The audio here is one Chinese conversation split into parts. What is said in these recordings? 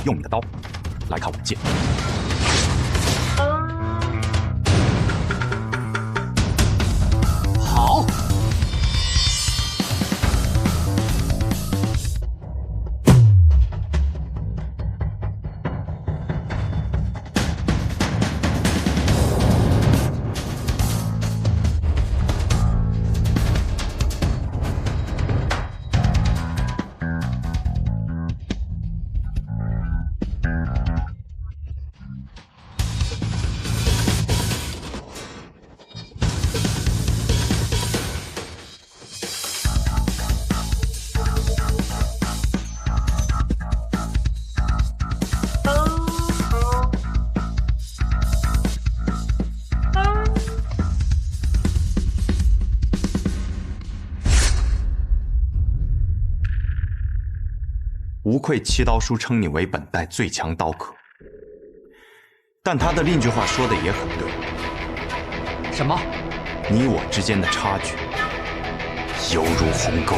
用你的刀来看我的剑。好。 无愧七刀书称你为本代最强刀客，但他的另一句话说的也很对。什么？你我之间的差距犹如鸿沟。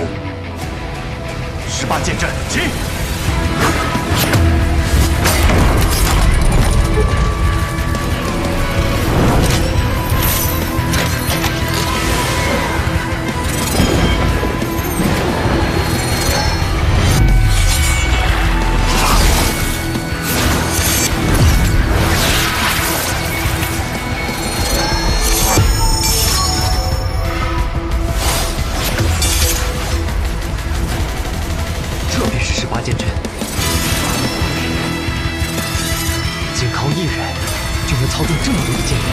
18剑阵起！剑阵，仅靠一人就能操纵这么多的剑人。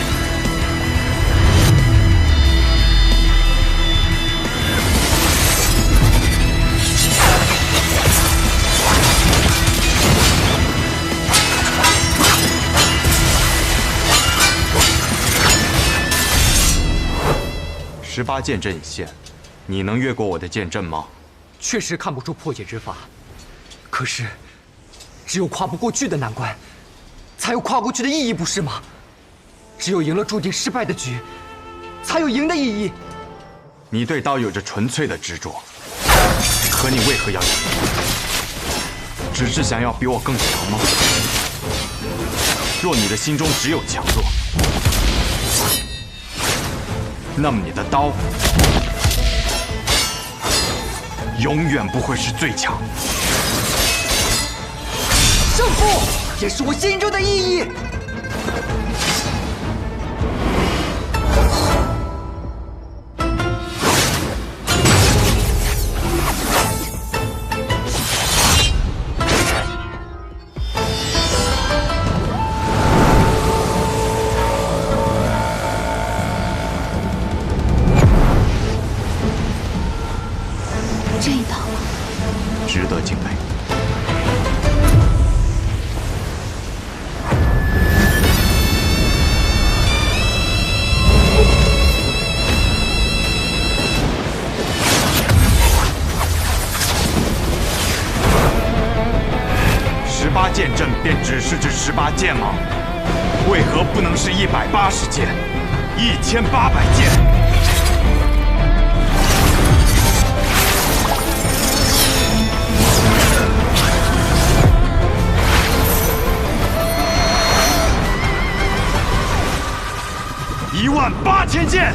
18剑阵已现，你能越过我的剑阵吗？确实看不出破解之法。 可是，只有跨不过去的难关，才有跨过去的意义，不是吗？只有赢了注定失败的局，才有赢的意义。你对刀有着纯粹的执着，可你为何要赢？只是想要比我更强吗？若你的心中只有强弱，那么你的刀永远不会是最强。 胜负也是我心中的意义。这一刀值得敬佩。 18剑阵便只是这18剑吗？为何不能是180剑、1800剑？18000剑！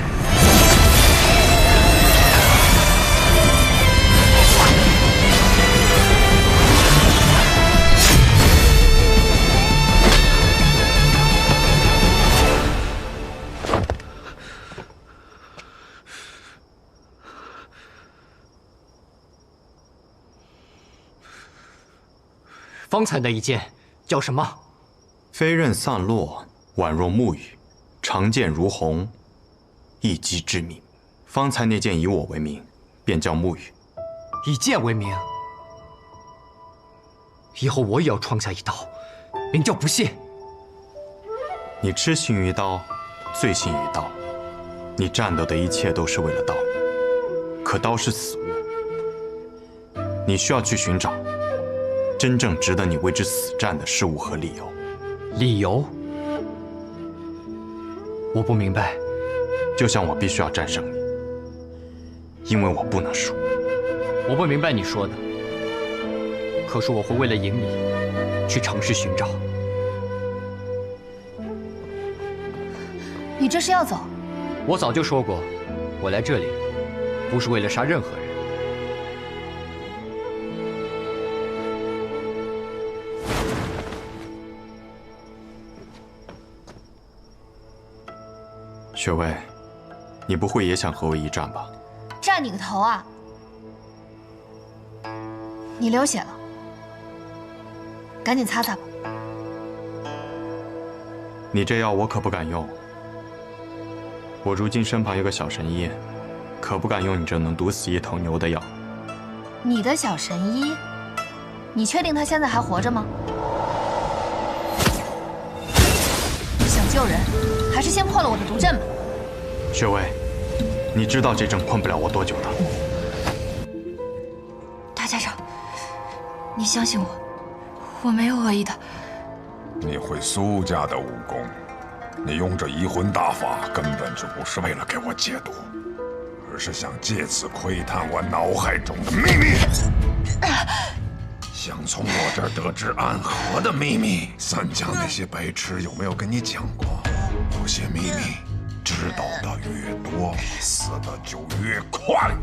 方才那一剑叫什么？飞刃散落，宛若暮雨；长剑如虹，一击致命。方才那剑以我为名，便叫暮雨。以剑为名，以后我也要创下一刀，名叫不懈。你痴心于刀，醉心于刀，你战斗的一切都是为了刀。可刀是死物，你需要去寻找。 真正值得你为之死战的事物和理由。理由？我不明白。就像我必须要战胜你，因为我不能输。我不明白你说的。可是我会为了赢你，去尝试寻找。你这是要走？我早就说过，我来这里不是为了杀任何人。雪薇，你不会也想和我一战吧？战你个头啊！你流血了，赶紧擦擦吧。你这药我可不敢用。我如今身旁有个小神医，可不敢用你这能毒死一头牛的药。你的小神医，你确定他现在还活着吗？想救人，还是先破了我的毒阵吧。雪薇，你知道这阵困不了我多久的。大家长，你相信我，我没有恶意的。你会苏家的武功，你用这移魂大法根本就不是为了给我解毒，而是想借此窥探我脑海中的秘密，想从我这儿得知安和的秘密。三家那些白痴有没有跟你讲过，有些秘密知道的越多，死的就越快。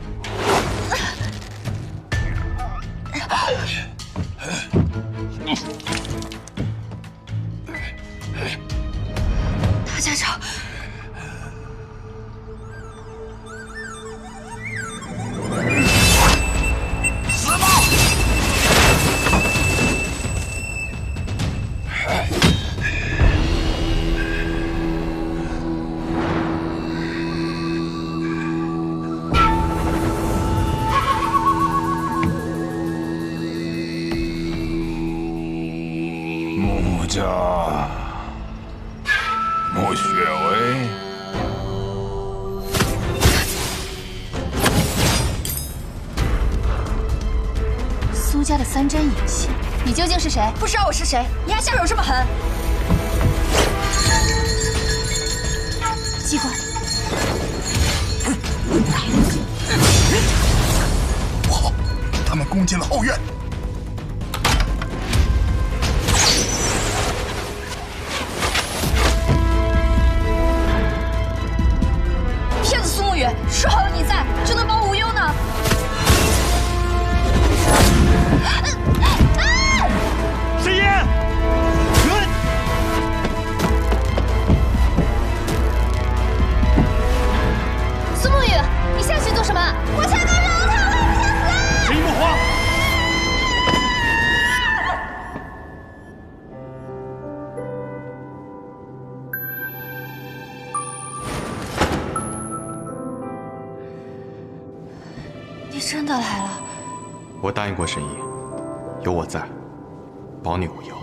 大家长，死吧！穆家，穆雪薇。苏家的三针影系，你究竟是谁？不知道我是谁，你还下手这么狠！机关，不好，他们攻进了后院。骗子苏沐雨，说好有你在，就能保我无忧呢。沈烟，苏沐雨，你下去做什么？我才能饶他，我不想死！沈一莫慌。你真的来了？我答应过沈一，有我在，保你无忧。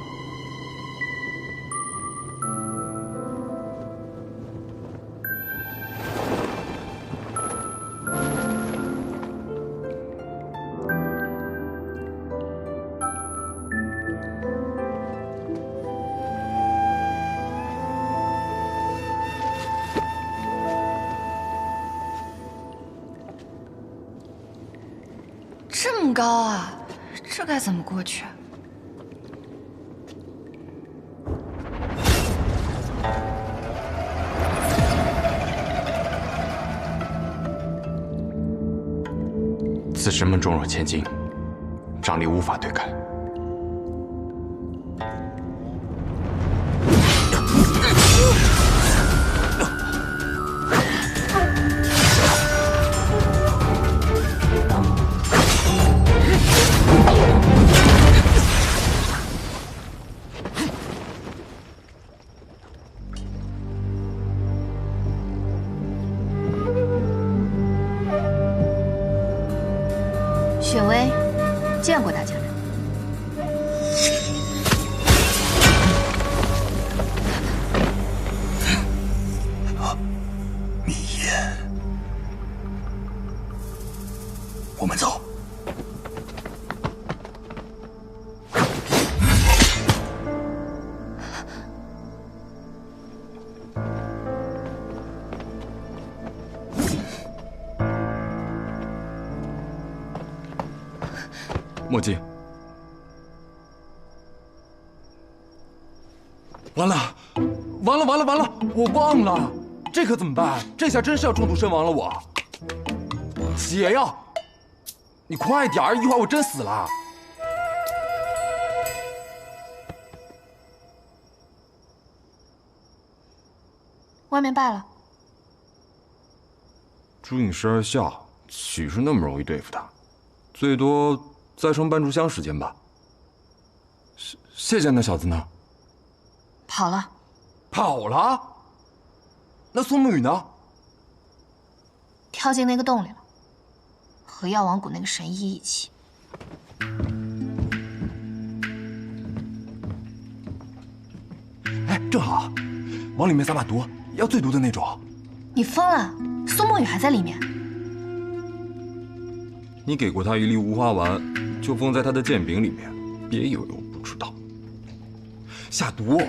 这么高啊，这该怎么过去？此时门重若千斤，张力无法对开。雪薇，见过大家长。密言，我们走。墨迹，完了，完了，完了，完了！我忘了，这可怎么办？这下真是要中毒身亡了我。解药，你快点儿，一会儿我真死了。外面败了。朱隐十二下岂是那么容易对付的？最多再剩半炷香时间吧。谢谢那小子呢？跑了。跑了？那苏沐雨呢？跳进那个洞里了，和药王谷那个神医一起。哎，正好，往里面撒把毒，要最毒的那种。你疯了？苏沐雨还在里面。你给过他一粒无花丸，就封在他的剑柄里面，别以为我不知道。下毒，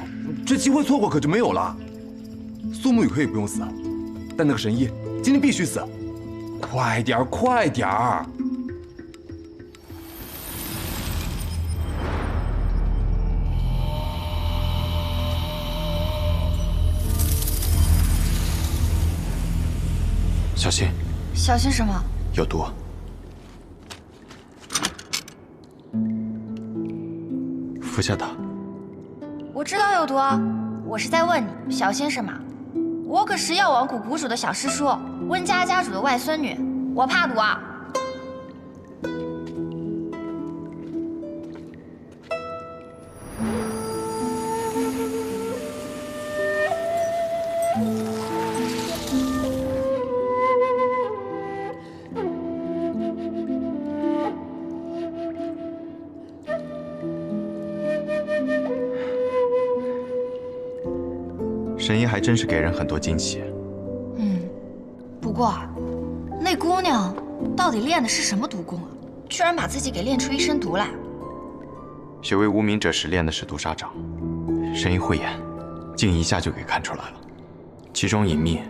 这机会错过可就没有了。苏沐雨可以不用死，但那个神医今天必须死。快点儿，快点儿！小心！小心什么？有毒！服下它。我知道有毒啊，我是在问你小心什么？我可是药王谷谷主的小师叔，温家家主的外孙女，我怕毒啊！神医还真是给人很多惊喜。不过那姑娘到底练的是什么毒功啊？居然把自己给练出一身毒来！雪为无名者时练的是毒沙掌，神医慧眼，竟一下就给看出来了。其中隐秘，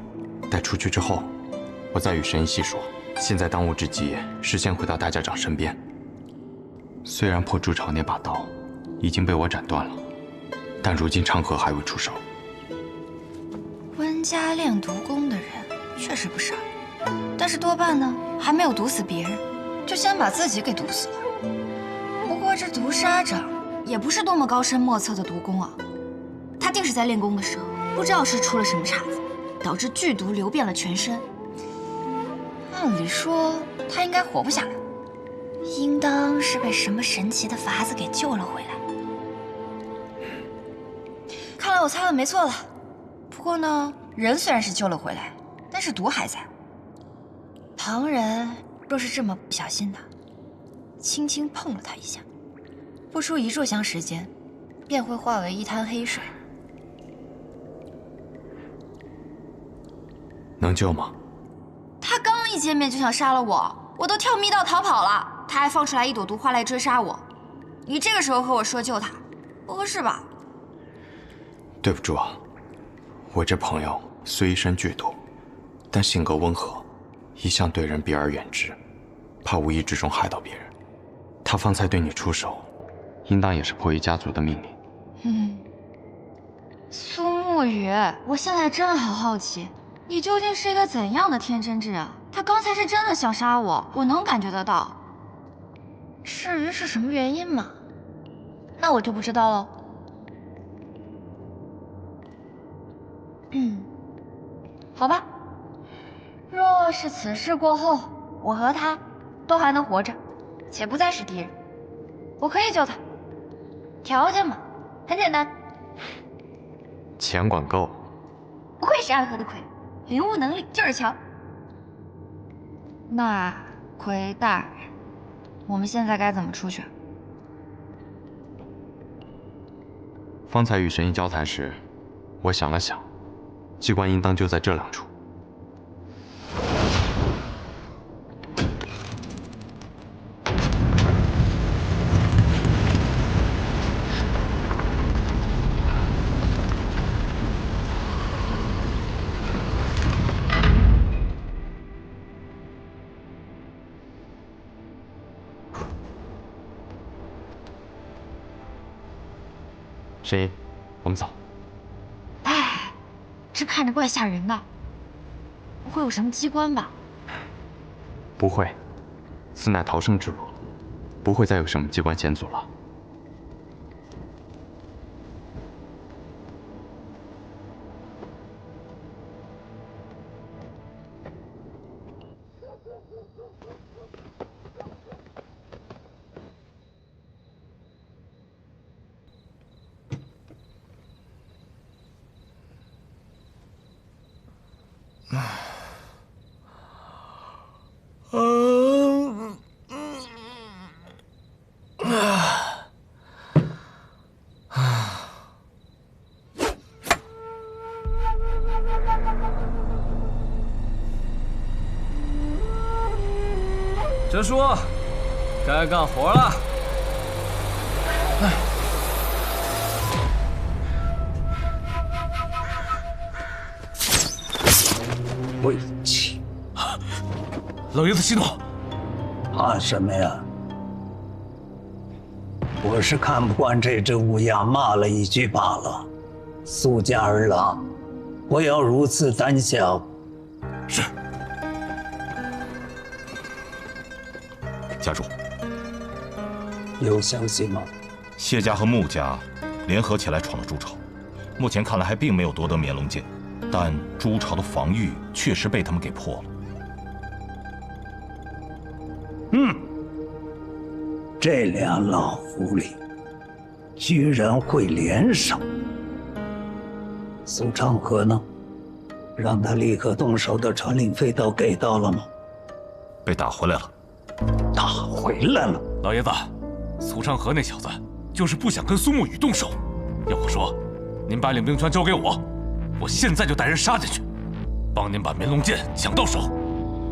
待出去之后，我再与神医细说。现在当务之急是先回到大家长身边。虽然破筑巢那把刀已经被我斩断了，但如今长河还未出手。温家练毒功的人确实不少，但是多半呢还没有毒死别人，就先把自己给毒死了。不过这毒沙掌也不是多么高深莫测的毒功啊，他定是在练功的时候不知道是出了什么岔子，导致剧毒流遍了全身。按理说他应该活不下来，应当是被什么神奇的法子给救了回来。看来我猜的没错了。不过呢，人虽然是救了回来，但是毒还在。旁人若是这么不小心的，轻轻碰了他一下，不出一炷香时间，便会化为一滩黑水。能救吗？他刚一见面就想杀了我，我都跳密道逃跑了，他还放出来一朵毒花来追杀我。你这个时候和我说救他，不合适吧？对不住啊，我这朋友虽一身剧毒，但性格温和，一向对人避而远之，怕无意之中害到别人。他方才对你出手，应当也是迫于家族的命令。苏沐雨，我现在真的好好奇，你究竟是一个怎样的天真质啊？他刚才是真的想杀我，我能感觉得到。至于是什么原因嘛，那我就不知道喽。好吧。若是此事过后，我和他都还能活着，且不再是敌人，我可以救他。条件嘛，很简单。钱管够。不愧是安河的魁，领悟能力就是强。那魁大人，我们现在该怎么出去？方才与神医交谈时，我想了想，机关应当就在这两处。神医，我们走。这看着怪吓人的，不会有什么机关吧？不会，此乃逃生之路，不会再有什么机关险阻了。哲叔，该干活了。晦气！老爷子息怒。怕什么呀？我是看不惯这只乌鸦，骂了一句罢了。苏家儿郎，不要如此胆小。是。家主，有消息吗？谢家和穆家联合起来闯了朱朝，目前看来还并没有夺得绵龙剑，但朱朝的防御确实被他们给破了。这俩老狐狸居然会联手。苏长河呢？让他立刻动手的传令飞刀给到了吗？被打回来了。打回来了。老爷子，苏长河那小子就是不想跟苏沐雨动手。要我说，您把领兵权交给我，我现在就带人杀进去，帮您把绵龙剑抢到手。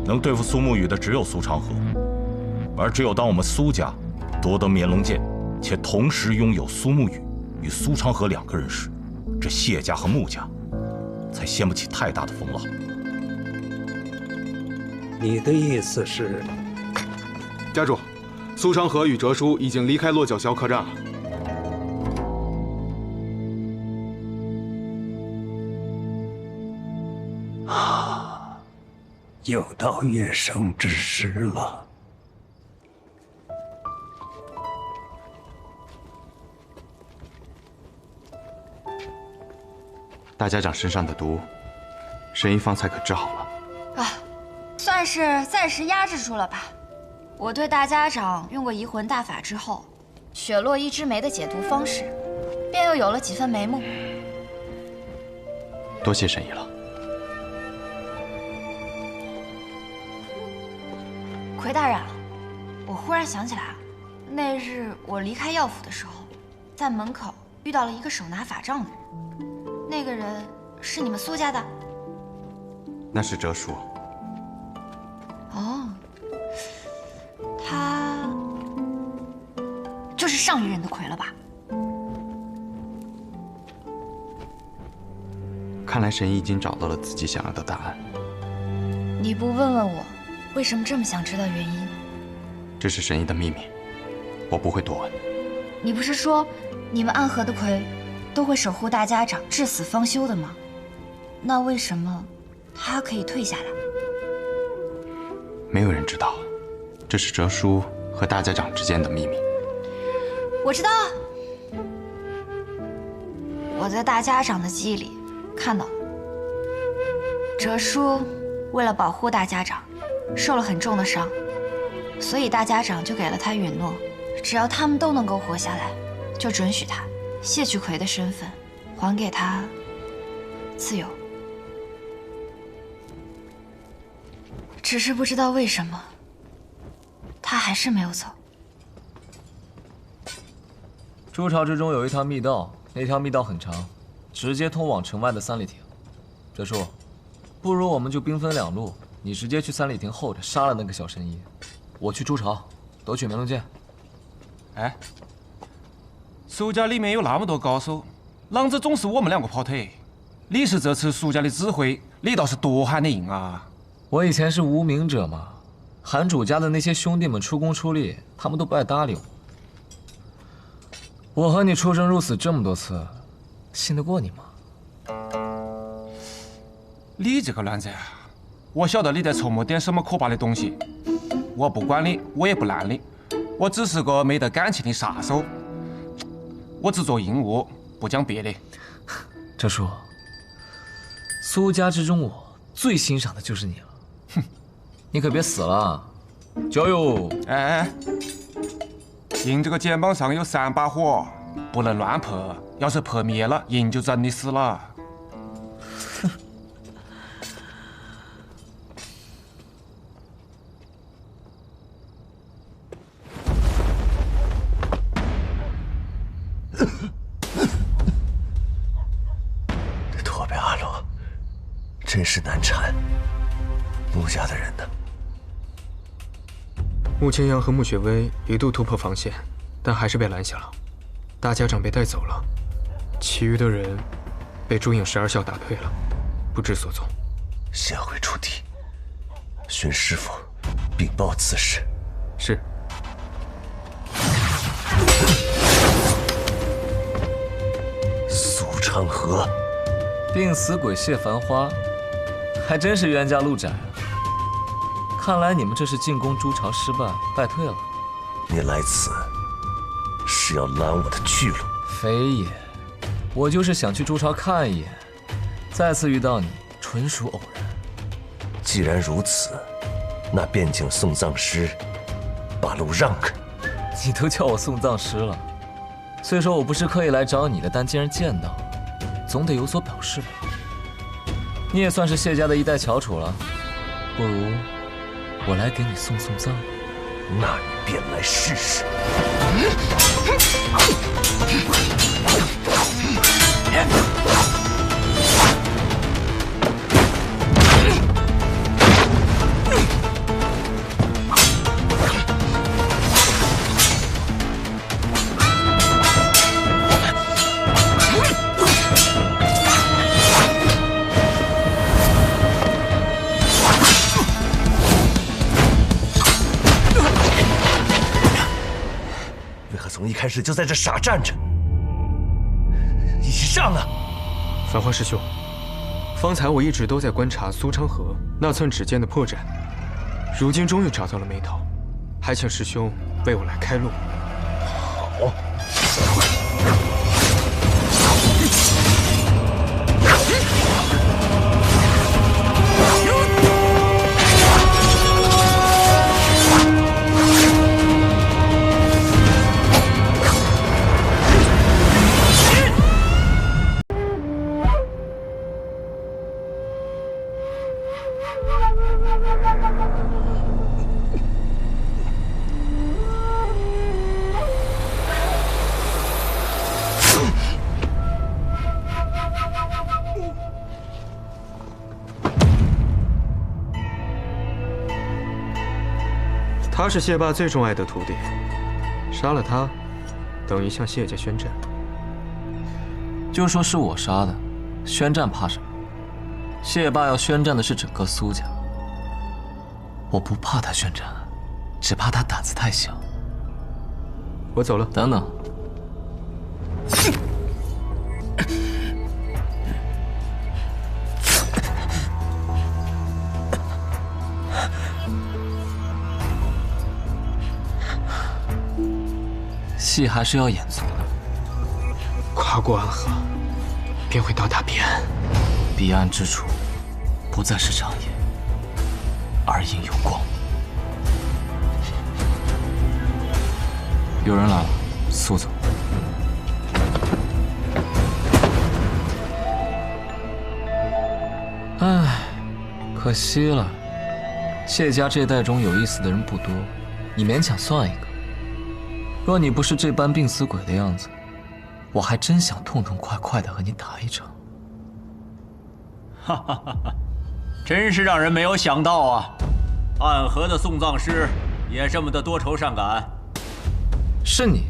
能对付苏沐雨的只有苏长河，而只有当我们苏家夺得绵龙剑，且同时拥有苏沐雨与苏长河2个人时，这谢家和穆家才掀不起太大的风浪。你的意思是？家主，苏长河与哲叔已经离开落脚萧客栈了。又到月生之时了。大家长身上的毒，沈一方才可治好了。啊，算是暂时压制住了吧。我对大家长用过移魂大法之后，雪落一枝梅的解毒方式，便又有了几分眉目。多谢沈姨了。奎大人，我忽然想起来了，那日我离开药府的时候，在门口遇到了一个手拿法杖的人。那个人是你们苏家的？那是哲叔。哦，他就是上一任的魁了吧？看来沈姨已经找到了自己想要的答案。你不问问我，为什么这么想知道原因？这是沈姨的秘密，我不会多问。你不是说你们暗河的魁都会守护大家长至死方休的吗？那为什么他可以退下来？没有人知道，这是哲叔和大家长之间的秘密。我知道，我在大家长的记忆里看到了，哲叔为了保护大家长，受了很重的伤，所以大家长就给了他允诺，只要他们都能够活下来，就准许他卸去魁的身份，还给他自由。只是不知道为什么，他还是没有走。朱朝之中有一条密道，那条密道很长，直接通往城外的三里亭。哲叔，不如我们就兵分2路，你直接去三里亭候着，杀了那个小神医，我去朱朝夺取绵龙剑。哎，苏家里面有那么多高手，啷子总是我们2个跑腿？你是这次苏家的指挥，你倒是多喊得赢啊！我以前是无名者嘛，韩主家的那些兄弟们出工出力，他们都不爱搭理我。我和你出生入死这么多次，信得过你吗？你这个乱子，我晓得你在筹谋点什么可怕的东西，我不管你，我也不拦你，我只是个没得感情的杀手，我只做硬物，不讲别的。哲叔，苏家之中，我最欣赏的就是你了。哼，你可别死了，加油！哎，银这个肩膀上有3把火，不能乱扑，要是扑灭了，银就真的死了。这托贝阿罗真是难缠。穆家的人呢？穆千阳和穆雪薇一度突破防线，但还是被拦下了。大家长被带走了，其余的人被朱颖12校打退了，不知所踪。先回驻地，寻师傅禀报此事。是。苏昌河，病死鬼谢繁花，还真是冤家路窄啊！看来你们这是进攻朱朝失败，败退了。你来此是要拦我的去路？非也，我就是想去朱朝看一眼，再次遇到你，纯属偶然。既然如此，那便请送葬师把路让开。你都叫我送葬师了，虽说我不是刻意来找你的，但既然见到，总得有所表示吧。你也算是谢家的一代翘楚了，不如我来给你送送葬。那你便来试试。从一开始就在这傻站着，一起上啊！繁花师兄，方才我一直都在观察苏昌河那寸指尖的破绽，如今终于找到了眉头，还请师兄为我来开路。好。他是谢霸最钟爱的徒弟，杀了他，等于向谢家宣战。就说是我杀的，宣战怕什么？谢霸要宣战的是整个苏家，我不怕他宣战，只怕他胆子太小。我走了。等等。戏还是要演足的。跨过安河，便会到达彼岸。彼岸之处，不再是长夜，而应有光。有人来了，速走。唉，可惜了。谢家这代中有意思的人不多，你勉强算一个。若你不是这般病死鬼的样子，我还真想痛痛快快的和你打一场。哈哈哈哈，真是让人没有想到啊！暗河的送葬师也这么的多愁善感。是你，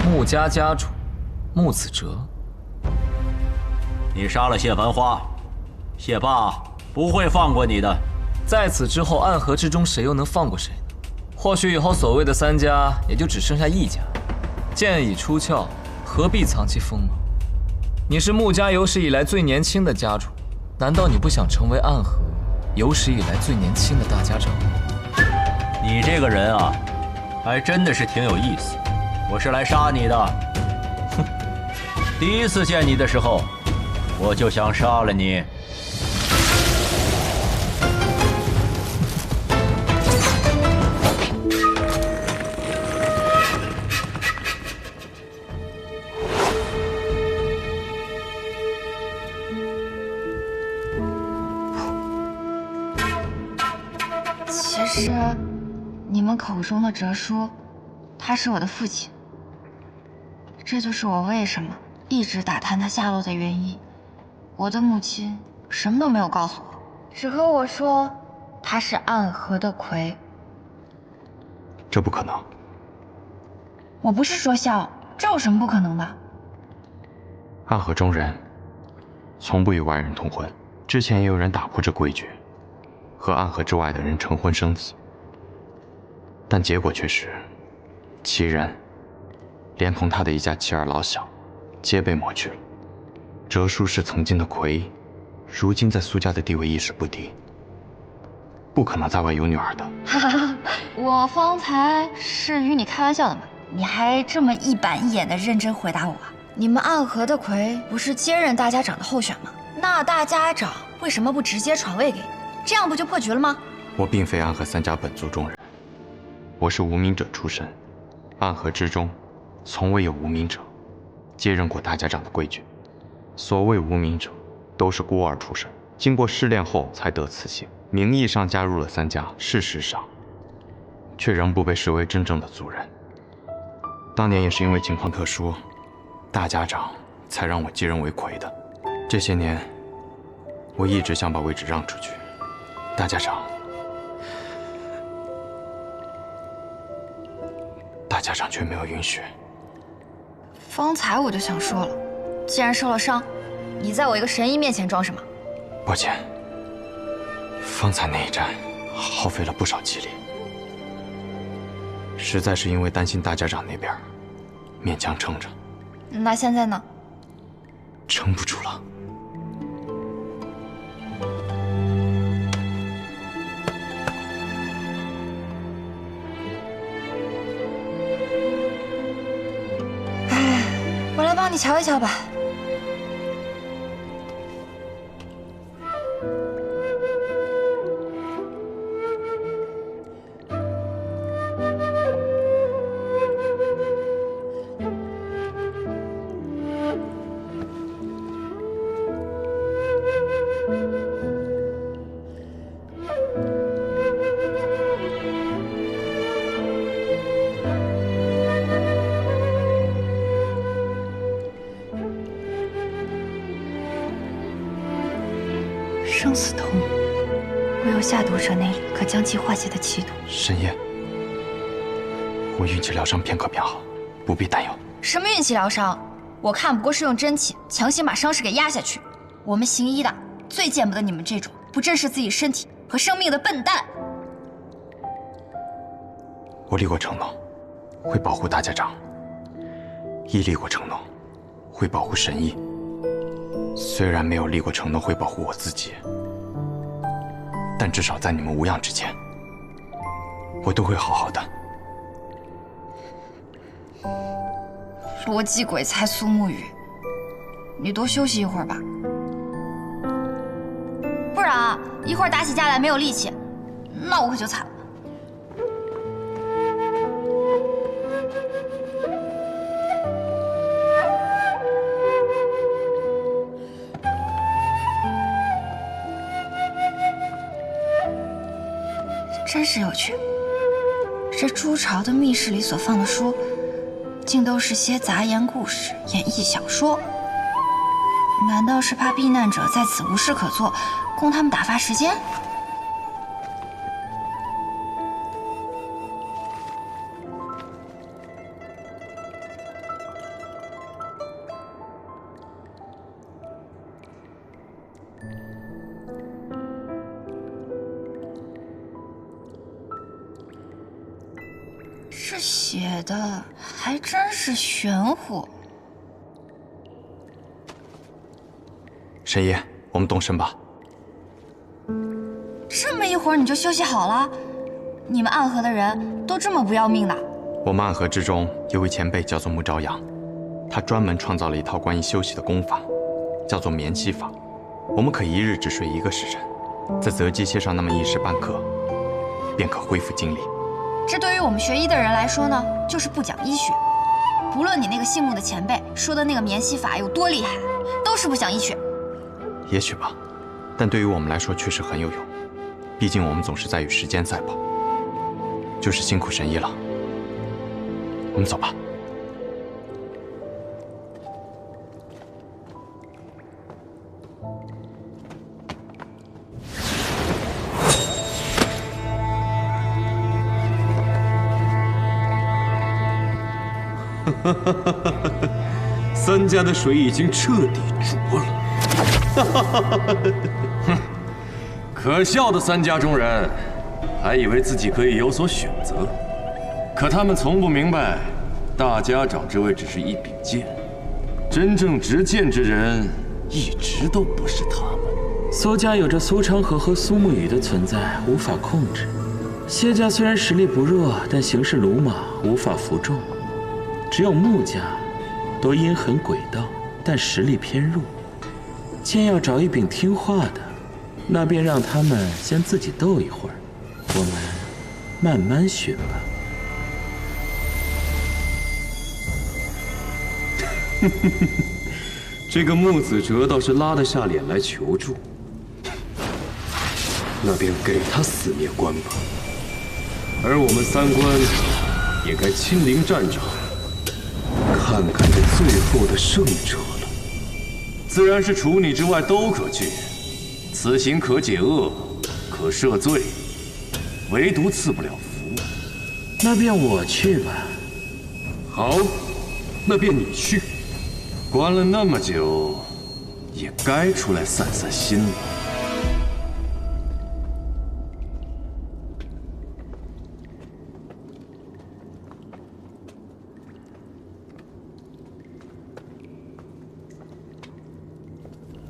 穆家家主穆子哲。你杀了谢繁花，谢霸不会放过你的。在此之后，暗河之中谁又能放过谁呢？或许以后所谓的3家也就只剩下1家。剑已出鞘，何必藏其锋芒？你是穆家有史以来最年轻的家主，难道你不想成为暗河有史以来最年轻的大家长？你这个人啊，还真的是挺有意思。我是来杀你的。哼，第一次见你的时候，我就想杀了你。其实，你们口中的哲叔，他是我的父亲。这就是我为什么一直打探他下落的原因。我的母亲什么都没有告诉我，只和我说他是暗河的魁。这不可能。我不是说笑，这有什么不可能的？暗河中人从不与外人通婚，之前也有人打破这规矩，和暗河之外的人成婚生子，但结果却是，其人连同他的一家妻儿老小，皆被抹去了。哲叔是曾经的魁，如今在苏家的地位亦是不低，不可能在外有女儿的。哈哈，我方才是与你开玩笑的嘛，你还这么一板一眼的认真回答我啊？你们暗河的魁不是接任大家长的候选吗？那大家长为什么不直接传位给你？这样不就破局了吗？我并非暗河三家本族中人，我是无名者出身，暗河之中从未有无名者接任过大家长的规矩。所谓无名者，都是孤儿出身，经过试炼后才得此姓，名义上加入了三家，事实上却仍不被视为真正的族人。当年也是因为情况特殊，大家长才让我接任为魁的。这些年，我一直想把位置让出去，大家长却没有允许。方才我就想说了，既然受了伤，你在我一个神医面前装什么？抱歉，方才那一战耗费了不少气力，实在是因为担心大家长那边，勉强撑着。那现在呢？撑不住了。我来帮你瞧一瞧吧。生死同母，唯有下毒者那里可将其化解的奇毒。神爷，我运气疗伤片刻便好，不必担忧。什么运气疗伤？我看不过是用真气强行把伤势给压下去。我们行医的最见不得你们这种不珍视自己身体和生命的笨蛋。我立过承诺，会保护大家长，亦立过承诺，会保护神医。虽然没有立过承诺会保护我自己，但至少在你们无恙之前，我都会好好的。逻辑鬼才苏沐雨，你多休息一会儿吧，不然啊，一会儿打起架来没有力气，那我可就惨了。真是有趣，这朱朝的密室里所放的书，竟都是些杂言故事、演绎小说。难道是怕避难者在此无事可做，供他们打发时间？这写的还真是玄乎。神爷，我们动身吧。会儿你就休息好了？你们暗河的人都这么不要命的？我们暗河之中有位前辈叫做穆朝阳，他专门创造了一套关于休息的功法，叫做眠息法。我们可一日只睡1个时辰，在择机歇上那么1时半刻，便可恢复精力。这对于我们学医的人来说呢，就是不讲医学。不论你那个姓穆的前辈说的那个眠息法有多厉害，都是不讲医学。也许吧，但对于我们来说确实很有用。毕竟我们总是在与时间赛跑。就是辛苦神医了，我们走吧。三家的水已经彻底浊了。哼，可笑的三家中人，还以为自己可以有所选择，可他们从不明白，大家长之位只是一柄剑，真正执剑之人一直都不是他们。苏家有着苏昌河和苏沐雨的存在，无法控制；谢家虽然实力不弱，但行事鲁莽，无法服众。只有穆家，都阴狠诡道，但实力偏弱。剑要找一柄听话的，那便让他们先自己斗一会儿，我们慢慢学吧。这个穆子哲倒是拉得下脸来求助，那便给他死灭关吧。而我们三关也该亲临战场，看看这最后的胜者了。自然是除你之外都可去，此行可解厄，可赦罪，唯独赐不了福。那便我去吧。好，那便你去。关了那么久，也该出来散散心了。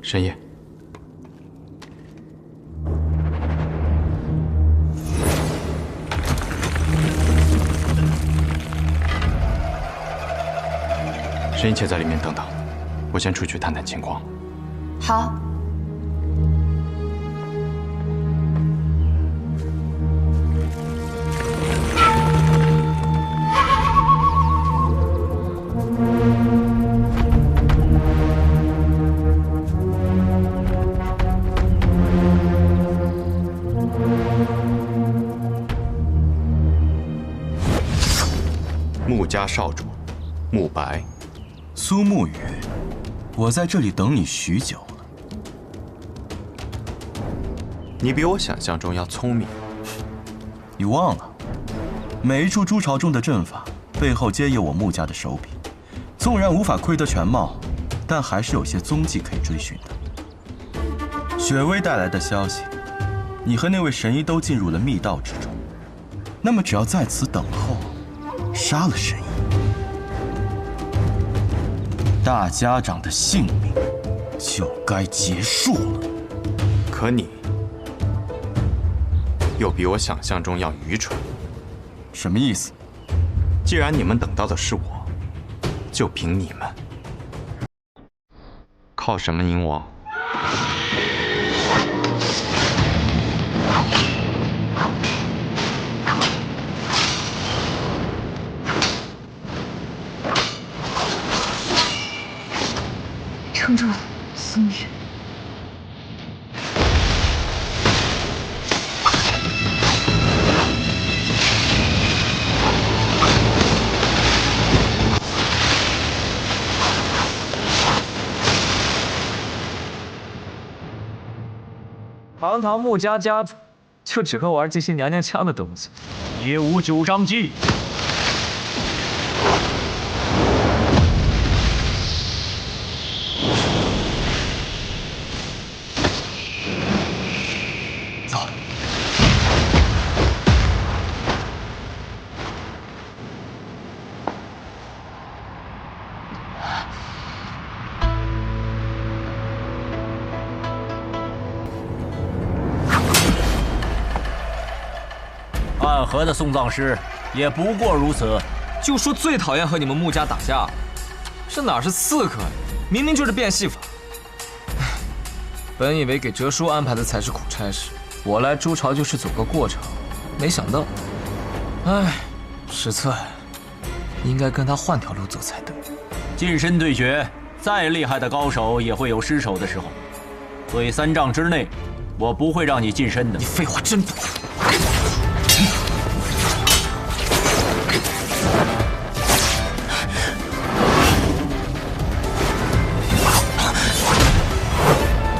神爷，神爷且在里面等等，我先出去探探情况。好。穆家少主，穆白。苏沐雨，我在这里等你许久了。你比我想象中要聪明。你忘了，每一处诸巢中的阵法背后皆有我穆家的手笔。纵然无法窥得全貌，但还是有些踪迹可以追寻的。雪薇带来的消息，你和那位神医都进入了密道之中。那么只要在此等候，杀了神医，大家长的性命就该结束了。可你又比我想象中要愚蠢。什么意思？既然你们等到的是我，就凭你们，靠什么赢我？撑住，苏女。堂堂穆家家主，就只会玩这些娘娘腔的东西。野无九章计。走。汉河的送葬师也不过如此。就说最讨厌和你们穆家打架了，这哪是刺客呀？明明就是变戏法。本以为给哲叔安排的才是苦差事，我来朱朝就是走个过场，没想到，史策，应该跟他换条路走才对。近身对决，再厉害的高手也会有失手的时候，所以3丈之内，我不会让你近身的。你废话真多。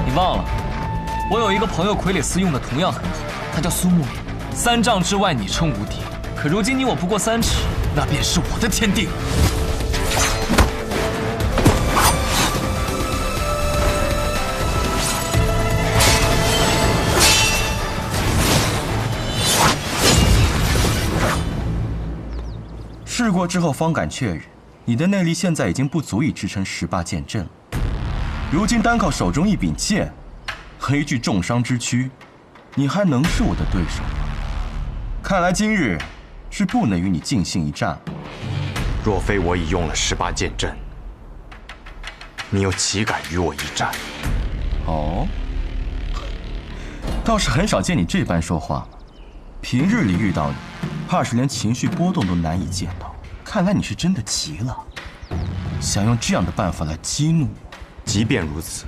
你忘了，我有一个朋友傀儡司用的同样很好，他叫苏沐雨，3丈之外你称无敌，可如今你我不过3尺，那便是我的天地。试过之后方敢确认，你的内力现在已经不足以支撑18剑阵了。如今单靠手中一柄剑和一具重伤之躯，你还能是我的对手吗？看来今日是不能与你尽兴一战了。若非我已用了18剑阵，你又岂敢与我一战？哦，倒是很少见你这般说话了。平日里遇到你，怕是连情绪波动都难以见到。看来你是真的急了，想用这样的办法来激怒我。即便如此，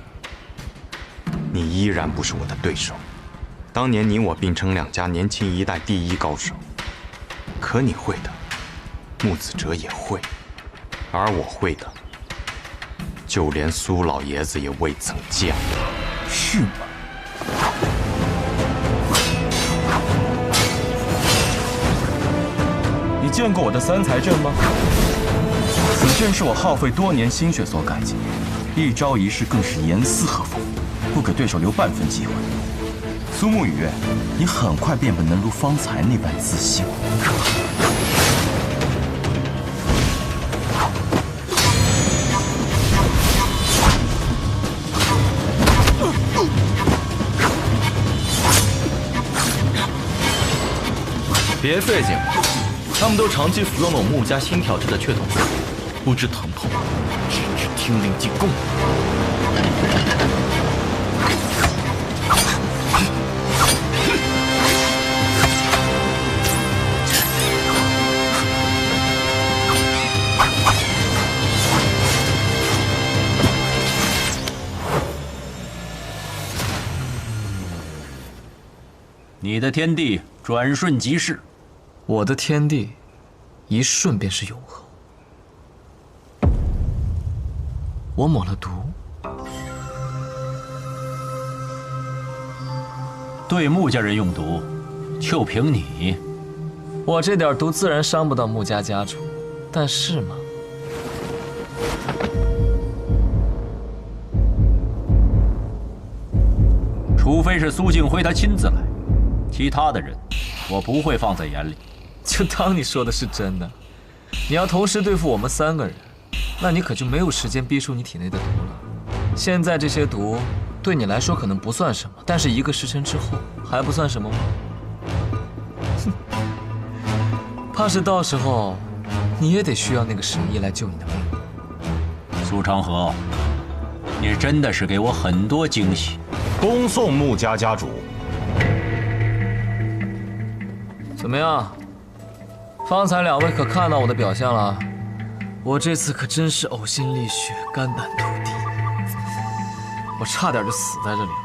你依然不是我的对手。当年你我并称2家年轻一代第一高手，可你会的，穆子哲也会，而我会的，就连苏老爷子也未曾见过。是吗？你见过我的3才阵吗？此阵是我耗费多年心血所改进，一招一式更是严丝合缝，不给对手留半分机会。苏沐雨，你很快便不能如方才那般自信了。别费劲了，他们都长期服用了我穆家新调制的血统素，不知疼痛，只知听令即供。你的天地转瞬即逝，我的天地一瞬便是永恒。我抹了毒，对穆家人用毒，就凭你，我这点毒自然伤不到穆家家主，但是嘛，除非是苏静辉他亲自来，其他的人我不会放在眼里。就当你说的是真的。你要同时对付我们3个人，那你可就没有时间逼出你体内的毒了。现在这些毒对你来说可能不算什么，但是1个时辰之后还不算什么吗？哼，怕是到时候你也得需要那个神医来救你的命。苏长河，你真的是给我很多惊喜。恭送穆家家主。怎么样？方才2位可看到我的表现了？我这次可真是呕心沥血、肝胆涂地，我差点就死在这里了。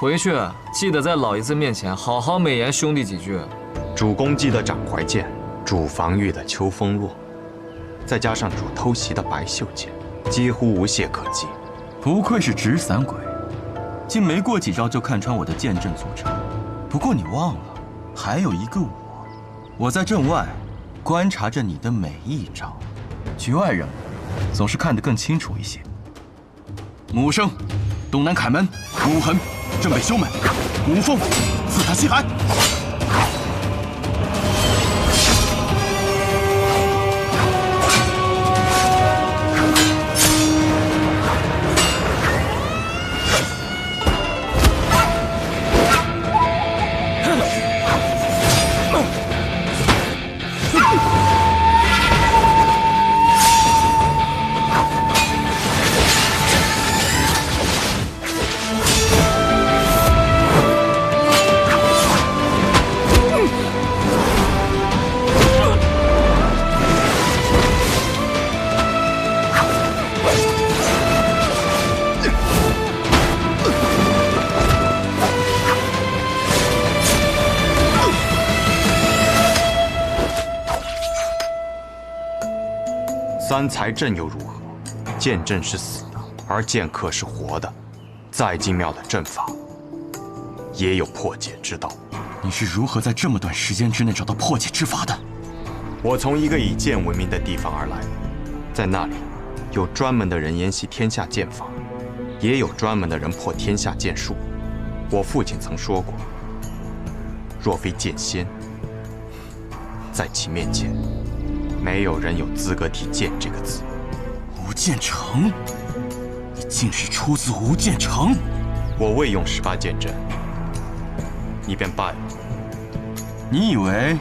回去记得在老爷子面前好好美言兄弟几句。主攻击的掌怀剑，主防御的秋风落，再加上主偷袭的白袖剑，几乎无懈可击。不愧是纸伞鬼，竟没过几招就看穿我的剑阵组成。不过你忘了，还有一个我在阵外观察着你的每一招，局外人总是看得更清楚一些。母生，东南凯门；母痕，正北修门；母凤，四塔西海。三才阵又如何？剑阵是死的，而剑客是活的。再精妙的阵法，也有破解之道。你是如何在这么短时间之内找到破解之法的？我从一个以剑闻名的地方而来，在那里有专门的人研习天下剑法，也有专门的人破天下剑术。我父亲曾说过，若非剑仙，在其面前，没有人有资格提剑这个字。吴建成，你竟是出自吴建成！我未用18剑阵，你便败了。你以为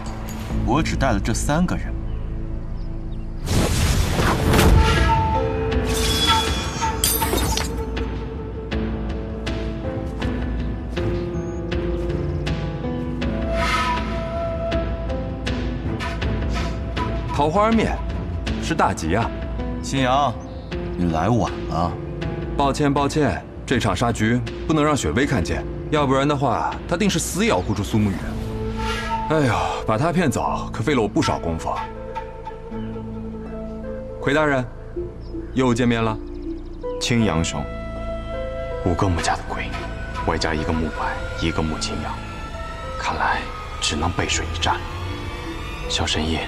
我只带了这3个人？桃花面，是大吉啊！新阳，你来晚了。抱歉，抱歉，这场杀局不能让雪薇看见，要不然的话，她定是死也要护住苏沐雨。哎呦，把她骗走可费了我不少功夫。魁大人，又见面了。青阳兄，5个木家的鬼，外加1个木白，1个木青阳，看来只能背水一战。小神医，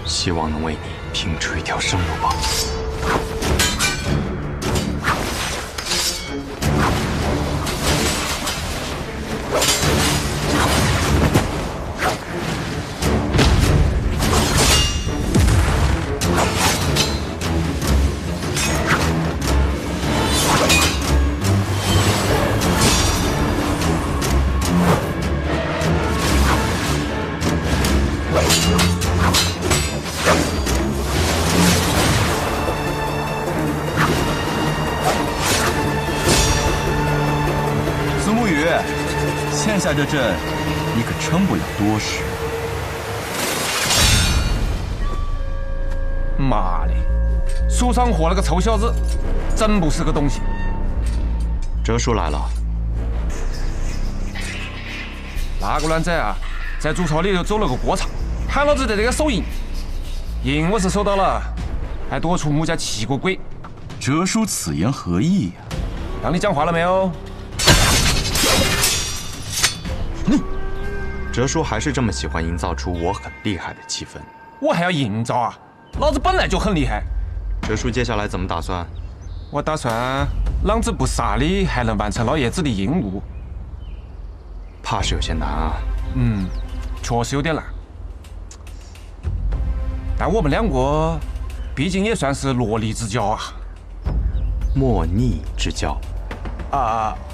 希望能为你拼出一条生路吧。欠下这阵，你可撑不了多时。妈的，苏昌河那个臭小子，真不是个东西。哲叔来了。那个卵仔啊，在竹草里头走了个过场，喊老子在这个手淫，银我是收到了，还多出穆家7个鬼。哲叔此言何意呀？让你讲话了没有？哲叔还是这么喜欢营造出我很厉害的气氛。我还要营造啊？老子本来就很厉害。哲叔接下来怎么打算？我打算老子不杀你，还能完成老爷子的任务。怕是有些难啊。确实有点难。但我们2个毕竟也算是萝莉之交啊。莫逆之交。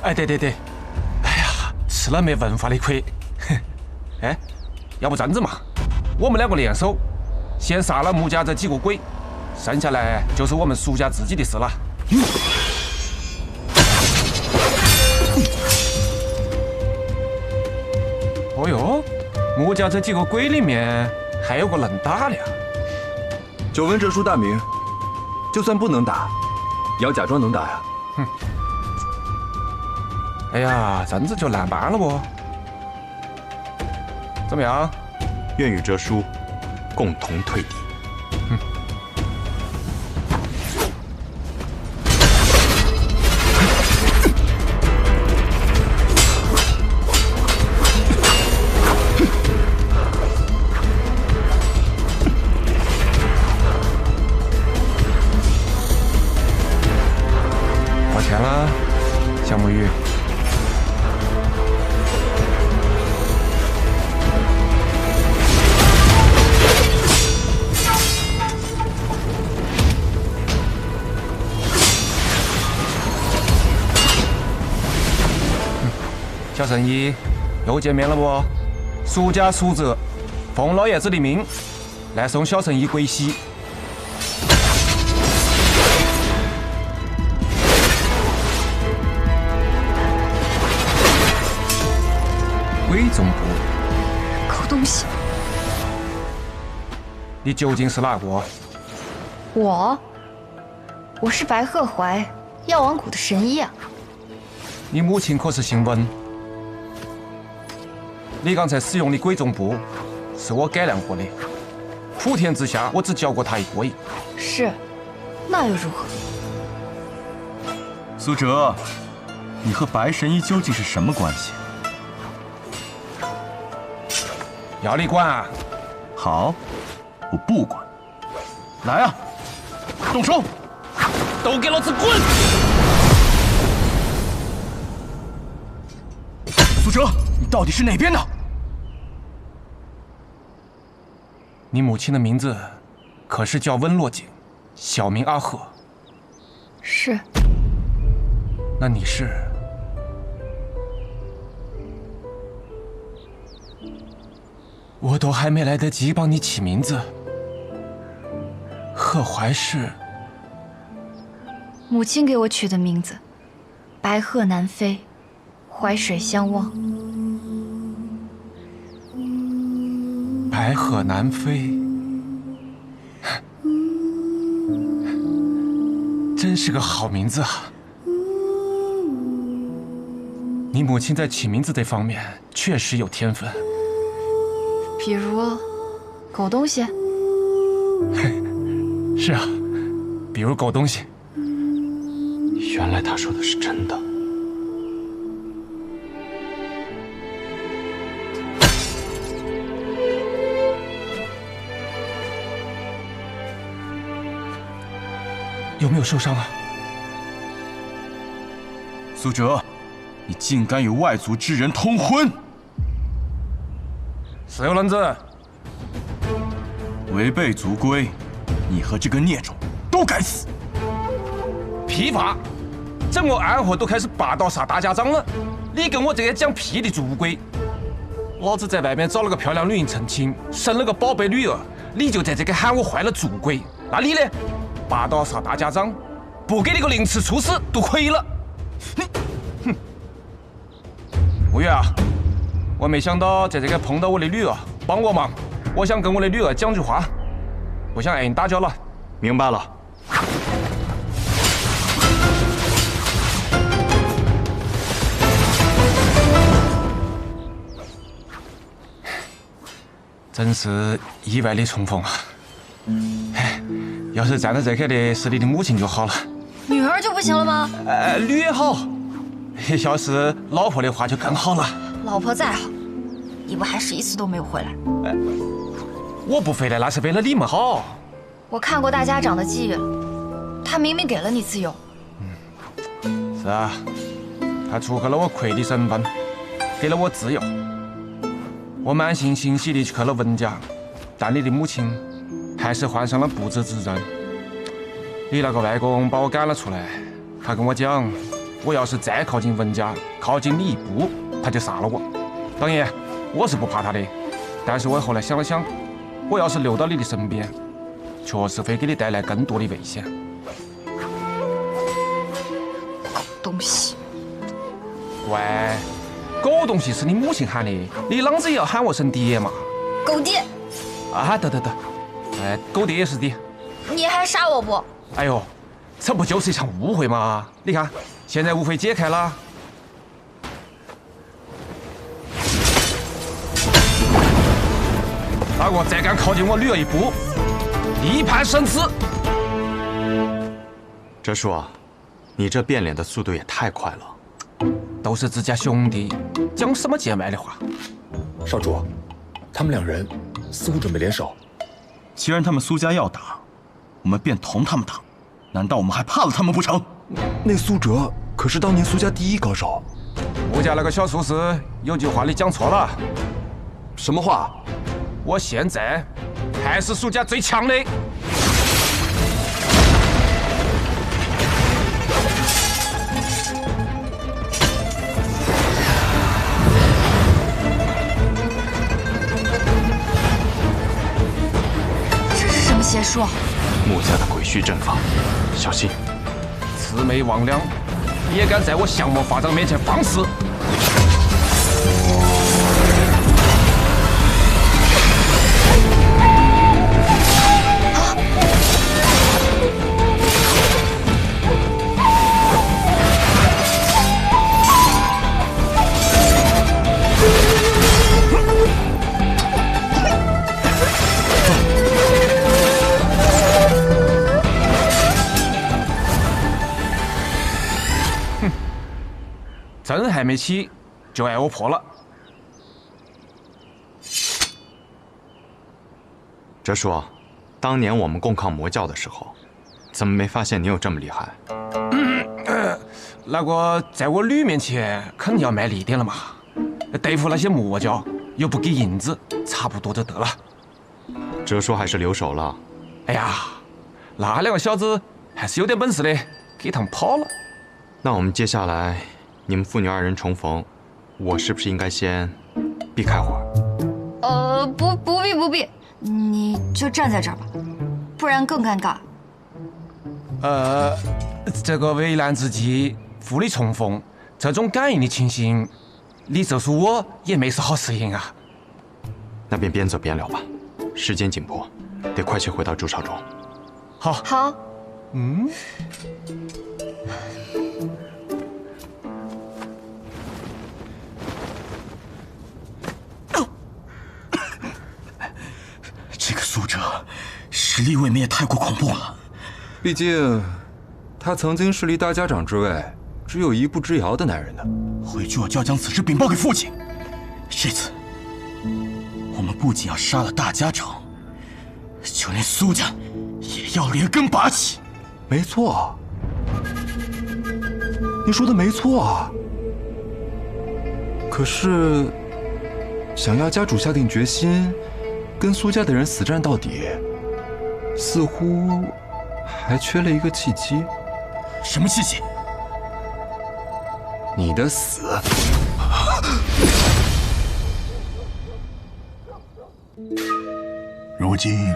哎，对。哎呀，吃了没文化的亏。哎，要不这样子嘛，我们2个联手，先杀了穆家这几个鬼，剩下来就是我们苏家自己的事了。哦哟，穆家这几个鬼里面还有个能打的呀！久闻哲叔大名，就算不能打，也要假装能打呀。哎呀，这样子就难办了不？怎么样？愿与哲叔共同退敌。抱歉了，小木鱼。小神医，又见面了不？苏家苏泽，奉老爷子的命，来送小神医归西。归总部，狗东西！你究竟是哪个？我是白鹤怀，药王谷的神医啊。你母亲可是姓温？你刚才使用的鬼重步是我改良过的，普天之下我只教过他1个人。是，那又如何？苏哲，你和白神医究竟是什么关系？要你管啊？好，我不管。来啊，动手！都给老子滚！苏哲，你到底是哪边的？你母亲的名字可是叫温若锦，小名阿赫。是。那你是？我都还没来得及帮你起名字，贺怀氏。母亲给我取的名字，白鹤南飞，淮水相望。白鹤南飞，真是个好名字啊！你母亲在起名字这方面确实有天分。比如，狗东西。是啊，比如狗东西。原来他说的是真的。有没有受伤啊？苏哲，你竟敢与外族之人通婚！是有人子，违背族规，你和这个孽种都该死！屁话！整个安河都开始霸道杀大家长了，你跟我这个讲屁的族规？老子在外面找了个漂亮女人成亲，生了个宝贝女儿，你就在这个喊我坏了族规？那你呢？霸道杀大家长，不给你个凌迟处死都亏了。哼！吴越啊，我没想到在这个碰到我的女儿，帮我忙。我想跟我的女儿讲句话，不想挨你打搅了。明白了。真是意外的重逢啊！要是站在这刻的是你的母亲就好了。女儿就不行了吗？女也好，要是老婆的话就更好了。老婆再好，你不还是一次都没有回来？我不回来那是为了你们好。我看过大家长的记忆了，他明明给了你自由。是啊，他撮合了我魁的身份，给了我自由。我满心欣喜地去了文家，但你的母亲还是患上了不治之症。你那个外公把我赶了出来，他跟我讲，我要是再靠近文家，靠近你一步，他就杀了我。当然，我是不怕他的，但是我后来想了想，我要是留到你的身边，确实会给你带来更多的危险。狗东西！喂，狗东西是你母亲喊的，你啷子也要喊我声爹嘛？狗爹！啊，得，狗爹也是爹。你还杀我不？哎呦，这不就是一场误会吗？你看，现在误会解开了。大哥，再敢靠近我女儿一步，一判生死。哲叔啊，你这变脸的速度也太快了。都是自家兄弟，讲什么见外的话？少主，他们两人似乎准备联手。既然他们苏家要打，我们便同他们打。难道我们还怕了他们不成？那苏哲可是当年苏家第一高手。我家那个小术士有句话你讲错了。什么话？我现在还是苏家最强的。邪术，穆家的鬼虚阵法，小心！魑魅魍魉也敢在我降魔法掌面前放肆！针还没起，就挨我破了。哲叔，当年我们共抗魔教的时候，怎么没发现你有这么厉害？那个在我女面前肯定要卖力点了嘛。对付那些魔教又不给银子，差不多就得了。哲叔还是留手了。哎呀，那两个小子还是有点本事的，给他们跑了。那我们接下来，你们父女二人重逢，我是不是应该先避开会儿？不必，你就站在这儿吧，不然更尴尬。这个危难之际，父女重逢，这种感应的情形，李哲叔我也没什好适应啊。那便边走边聊吧，时间紧迫，得快些回到筑巢中。好。这个苏哲，实力未免也太过恐怖了。毕竟，他曾经是离大家长之位只有一步之遥的男人呢。回去我就要将此事禀报给父亲。这次，我们不仅要杀了大家长，就连苏家也要连根拔起。没错，你说的没错啊。可是，想要家主下定决心跟苏家的人死战到底，似乎还缺了一个契机。什么契机？你的死。如今，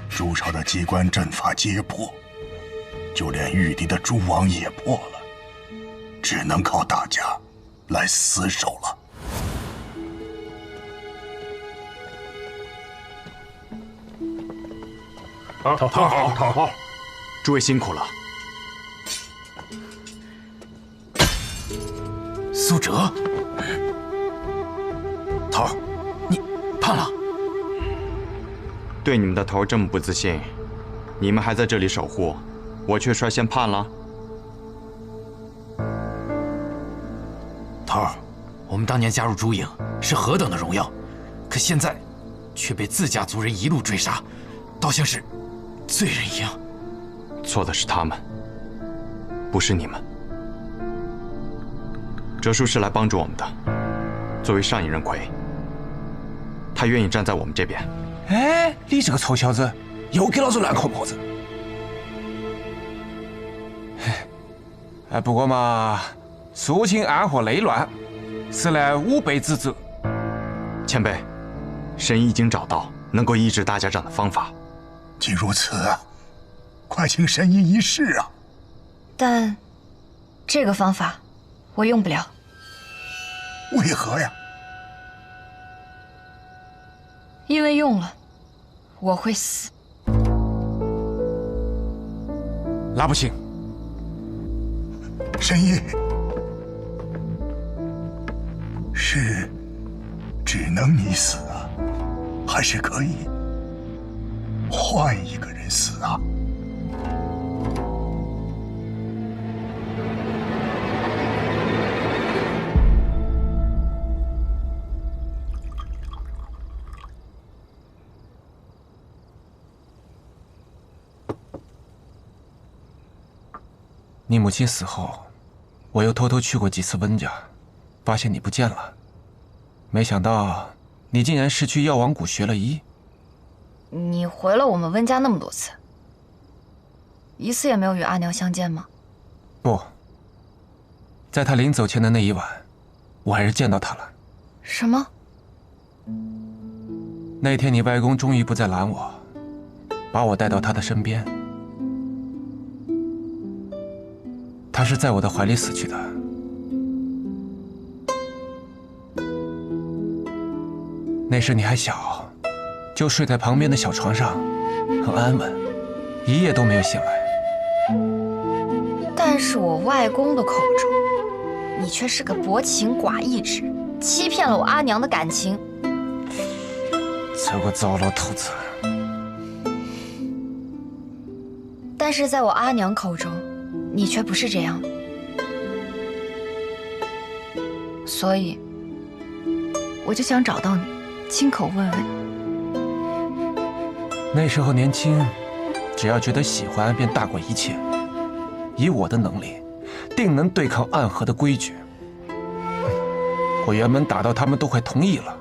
筑巢的机关阵法皆破，就连玉帝的蛛网也破了，只能靠大家来死守了。好，诸位辛苦了。苏哲，头儿，你叛了？对你们的头这么不自信，你们还在这里守护，我却率先叛了。头儿，我们当年加入朱影是何等的荣耀，可现在却被自家族人一路追杀，倒像是罪人一样。错的是他们，不是你们。哲叔是来帮助我们的，作为上一任魁，他愿意站在我们这边。哎，你这个臭小子，又给老子乱扣帽子！哎，不过嘛，肃清暗河内乱，实乃吾辈之责。前辈，神医已经找到能够医治大家长的方法。既如此，快请神医一试啊！但这个方法我用不了。为何呀？因为用了，我会死。那不行，神医是只能你死啊，还是可以换一个人死啊？你母亲死后，我又偷偷去过几次温家，发现你不见了。没想到你竟然是去药王谷学了医。你回了我们温家那么多次，一次也没有与阿娘相见吗？不，在她临走前的那一晚，我还是见到她了。什么？那天你外公终于不再拦我，把我带到他的身边。他是在我的怀里死去的。那时你还小，就睡在旁边的小床上，很安稳，一夜都没有醒来。但是我外公的口中，你却是个薄情寡义之人，欺骗了我阿娘的感情。这个糟老头子！但是在我阿娘口中，你却不是这样的。所以我就想找到你，亲口问问。那时候年轻，只要觉得喜欢，便大过一切。以我的能力，定能对抗暗河的规矩。我原本打到他们都快同意了，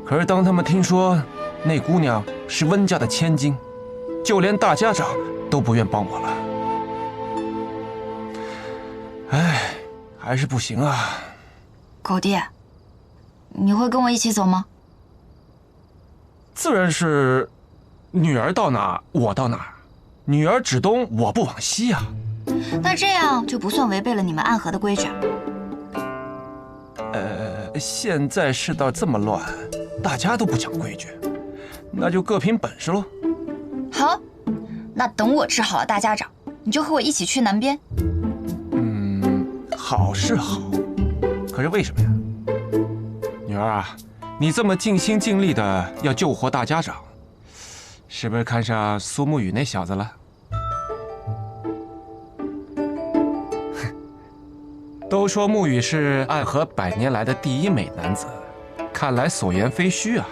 可是当他们听说那姑娘是温家的千金，就连大家长都不愿帮我了。唉，还是不行啊。狗弟，你会跟我一起走吗？自然是，女儿到哪我到哪，女儿指东我不往西啊。那这样就不算违背了你们暗河的规矩。现在世道这么乱，大家都不讲规矩，那就各凭本事喽。好，那等我治好了大家长，你就和我一起去南边。好是好，可是为什么呀？女儿啊，你这么尽心尽力的要救活大家长，是不是看上苏沐雨那小子了？都说沐雨是暗河100年来的第一美男子，看来所言非虚啊。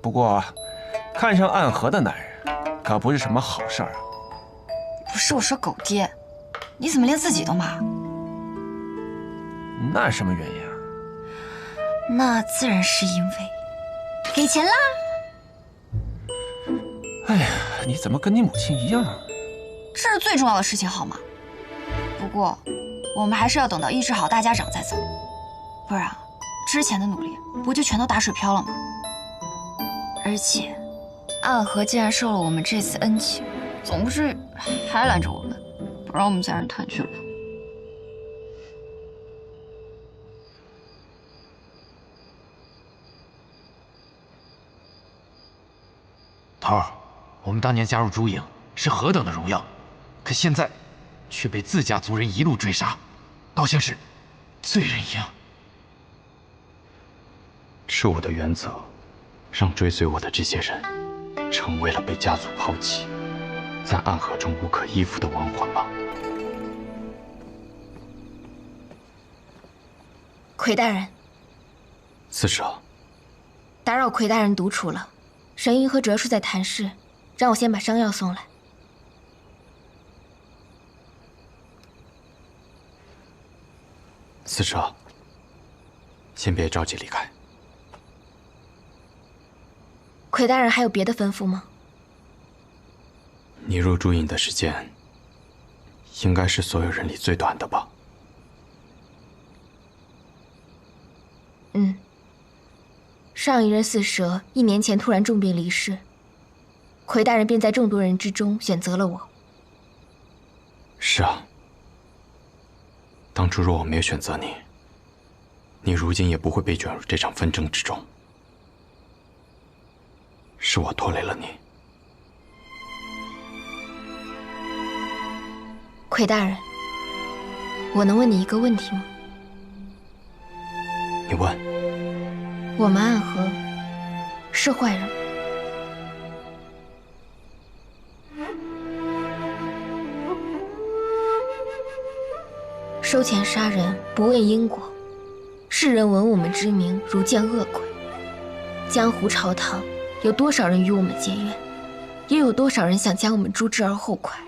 不过，看上暗河的男人，可不是什么好事儿啊。不是我说狗爹，你怎么连自己都骂？那是什么原因啊？那自然是因为给钱啦。哎呀，你怎么跟你母亲一样？这是最重要的事情，好吗？不过，我们还是要等到医治好大家长再走，不然之前的努力不就全都打水漂了吗？而且，暗河既然受了我们这次恩情，总不至于还拦着我们，不让我们家人团聚了吧？桃儿，我们当年加入朱影是何等的荣耀，可现在却被自家族人一路追杀，倒像是罪人一样。是我的原则，让追随我的这些人成为了被家族抛弃，在暗河中无可依附的亡魂吗？魁大人，刺蛇，打扰魁大人独处了。神医和哲叔在谈事，让我先把伤药送来。刺蛇，先别着急离开。魁大人还有别的吩咐吗？你入朱影的时间，应该是所有人里最短的吧？上一任四蛇1年前突然重病离世，魁大人便在众多人之中选择了我。是啊，当初若我没有选择你，你如今也不会被卷入这场纷争之中。是我拖累了你。魁大人，我能问你一个问题吗？你问。我们暗河是坏人吗？收钱杀人，不问因果，世人闻我们之名如见恶鬼。江湖朝堂，有多少人与我们结怨，也有多少人想将我们诛之而后快。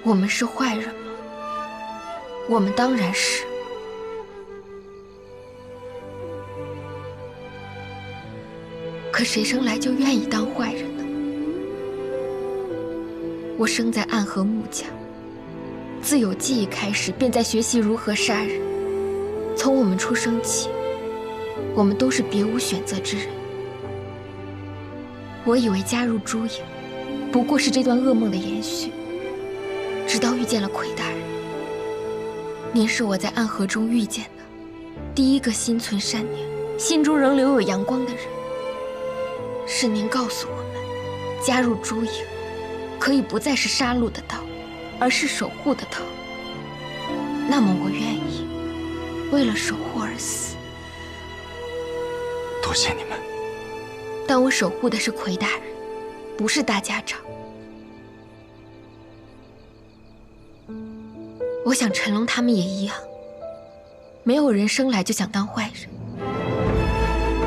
我们是坏人吗？我们当然是。可谁生来就愿意当坏人呢？我生在暗河穆家，自有记忆开始，便在学习如何杀人。从我们出生起，我们都是别无选择之人。我以为加入朱影，不过是这段噩梦的延续。直到遇见了魁大人，您是我在暗河中遇见的第一个心存善念、心中仍留有阳光的人。是您告诉我们，加入朱影，可以不再是杀戮的道，而是守护的道。那么我愿意为了守护而死。多谢你们。但我守护的是魁大人，不是大家长。我想陈龙他们也一样，没有人生来就想当坏人，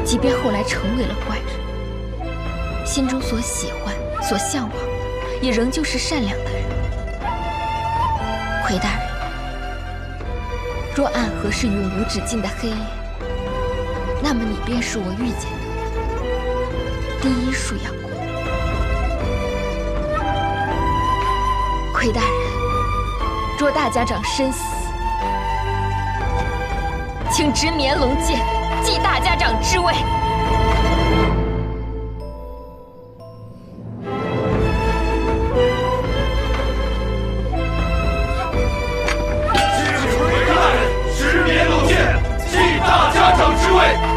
即便后来成为了坏人，心中所喜欢、所向往的，也仍旧是善良的人。奎大人，若暗河是永无止境的黑夜，那么你便是我遇见的第一束阳光。奎大人，若大家长身死，请执绵龙剑，继大家长之位。请奎大人执绵龙剑，继大家长之位。